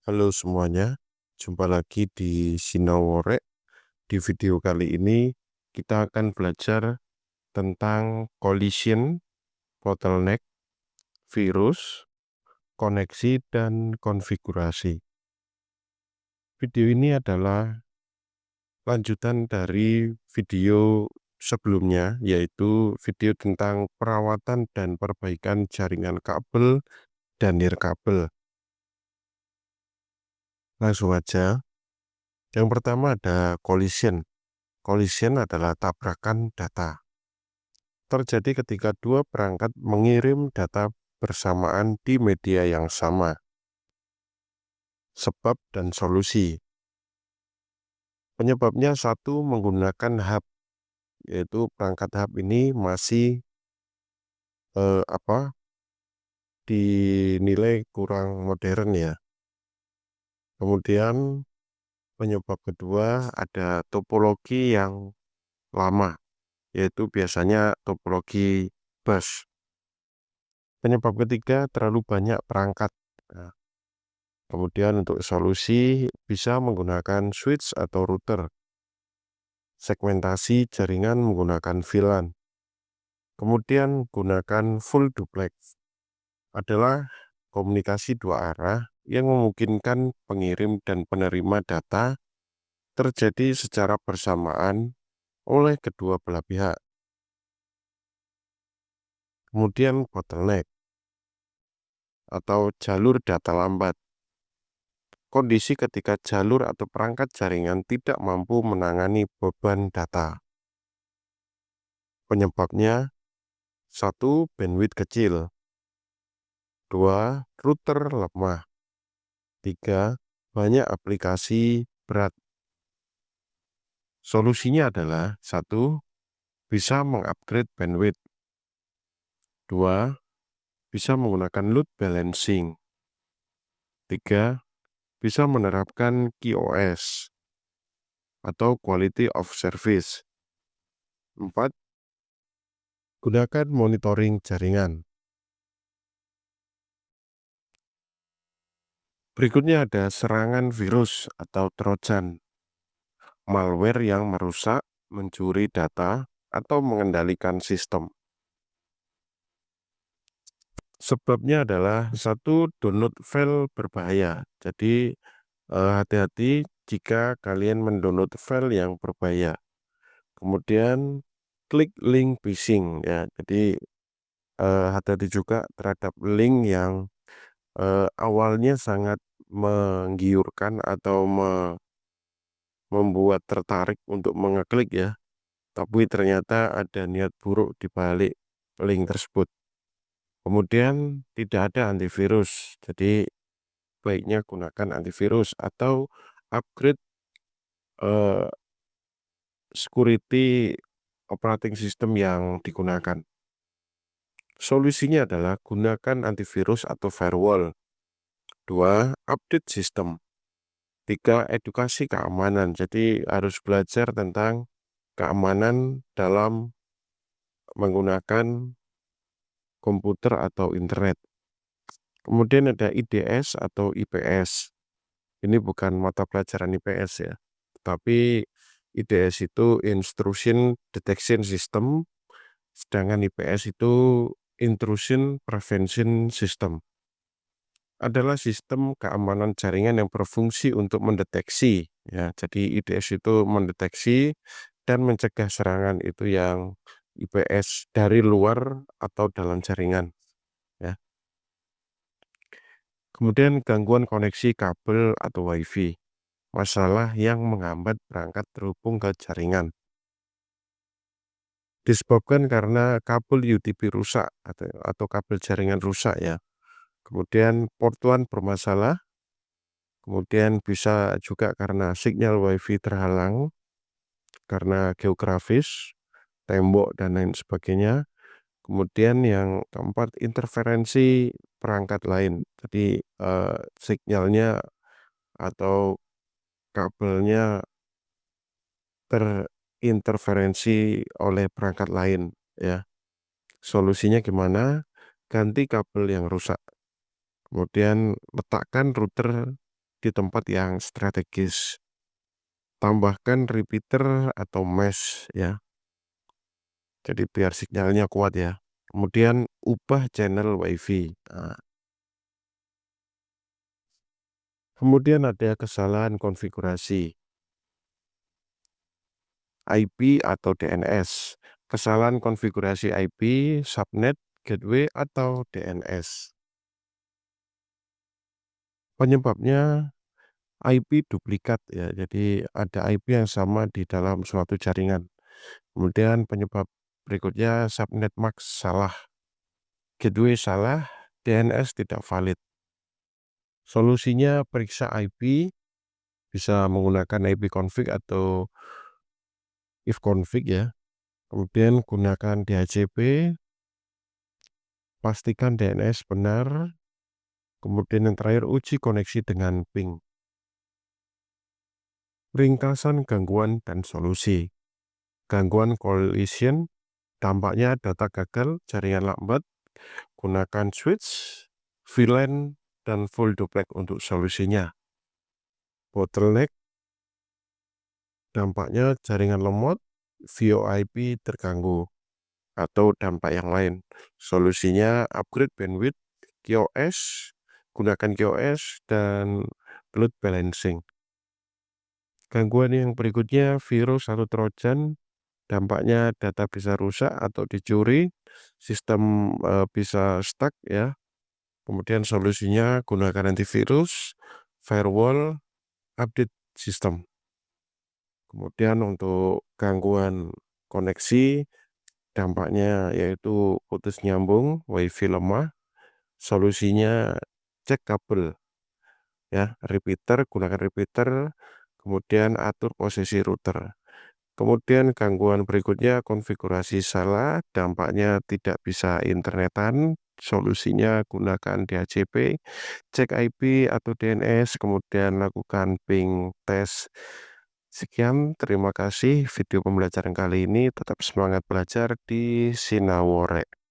Halo semuanya, jumpa lagi di Sinawore. Di video kali ini kita akan belajar tentang collision, bottleneck, virus, koneksi, dan konfigurasi. Video ini adalah lanjutan dari video sebelumnya, yaitu video tentang perawatan dan perbaikan jaringan kabel dan nirkabel. Langsung aja. Yang pertama ada collision. Collision adalah tabrakan data. Terjadi ketika dua perangkat mengirim data bersamaan di media yang sama. Sebab dan solusi. Penyebabnya satu menggunakan hub, yaitu perangkat hub ini masih dinilai kurang modern ya. Kemudian penyebab kedua ada topologi yang lama, yaitu biasanya topologi bus. Penyebab ketiga terlalu banyak perangkat. Nah, kemudian untuk solusi bisa menggunakan switch atau router. Segmentasi jaringan menggunakan VLAN. Kemudian gunakan full duplex. Adalah komunikasi dua arah yang memungkinkan pengirim dan penerima data terjadi secara bersamaan oleh kedua belah pihak. Kemudian bottleneck atau jalur data lambat. Kondisi ketika jalur atau perangkat jaringan tidak mampu menangani beban data. Penyebabnya, 1. Bandwidth kecil. 2. Router lemah. 3. Banyak aplikasi berat. Solusinya adalah 1. Bisa mengupgrade bandwidth. 2. Bisa menggunakan load balancing. 3. Bisa menerapkan QoS atau Quality of Service. 4. Gunakan monitoring jaringan. Berikutnya ada serangan virus atau trojan. Malware yang merusak, mencuri data, atau mengendalikan sistem. Sebabnya adalah 1. Download file berbahaya. Jadi hati-hati jika kalian mendownload file yang berbahaya. Kemudian klik link phishing ya. Jadi hati-hati juga terhadap link yang awalnya sangat menggiurkan atau membuat tertarik untuk mengeklik ya. Tapi ternyata ada niat buruk di balik link tersebut. Kemudian tidak ada antivirus, jadi baiknya gunakan antivirus atau upgrade security operating system yang digunakan. Solusinya adalah gunakan antivirus atau firewall. 2. Update sistem. 3. Edukasi keamanan. Jadi harus belajar tentang keamanan dalam menggunakan komputer atau internet. Kemudian ada IDS atau IPS. Ini bukan mata pelajaran IPS ya, tapi IDS itu Intrusion Detection System, sedangkan IPS itu Intrusion Prevention System. Adalah sistem keamanan jaringan yang berfungsi untuk mendeteksi ya. Jadi IDS itu mendeteksi dan mencegah serangan itu yang IPS dari luar atau dalam jaringan ya. Kemudian gangguan koneksi kabel atau WiFi, masalah yang menghambat perangkat terhubung ke jaringan. Disebabkan karena kabel UTP rusak atau kabel jaringan rusak ya. Kemudian port 1 bermasalah, kemudian bisa juga karena sinyal WiFi terhalang, karena geografis, tembok, dan lain sebagainya. Kemudian yang keempat, interferensi perangkat lain. Jadi sinyalnya atau kabelnya terinterferensi oleh perangkat lain ya. Solusinya gimana? Ganti kabel yang rusak. Kemudian letakkan router di tempat yang strategis. Tambahkan repeater atau mesh ya. Jadi biar sinyalnya kuat ya. Kemudian ubah channel WiFi. Nah, kemudian ada kesalahan konfigurasi IP atau DNS. Kesalahan konfigurasi IP, subnet, gateway, atau DNS. Penyebabnya IP duplikat ya. Jadi ada IP yang sama di dalam suatu jaringan. Kemudian penyebab berikutnya subnet max salah, gateway salah, DNS tidak valid. Solusinya periksa IP, bisa menggunakan ipconfig atau ifconfig ya. Kemudian gunakan DHCP, pastikan DNS benar. Kemudian yang terakhir uji koneksi dengan ping. Ringkasan gangguan dan solusi. Gangguan collision, dampaknya data gagal, jaringan lambat. Gunakan switch, VLAN, dan full duplex untuk solusinya. Bottleneck, dampaknya jaringan lemot, VoIP terganggu, atau dampak yang lain. Solusinya upgrade bandwidth, QoS, gunakan QoS, dan load balancing. Gangguan yang berikutnya virus atau trojan, dampaknya data bisa rusak atau dicuri, sistem bisa stuck ya. Kemudian solusinya gunakan antivirus, firewall, update sistem. Kemudian untuk gangguan koneksi, dampaknya yaitu putus nyambung, WiFi lemah. Solusinya cek kabel ya, repeater, gunakan repeater, kemudian atur posisi router. Kemudian gangguan berikutnya konfigurasi salah, dampaknya tidak bisa internetan. Solusinya gunakan DHCP, cek IP atau DNS, kemudian lakukan ping test. Sekian, terima kasih video pembelajaran kali ini. Tetap semangat belajar di Sinawore.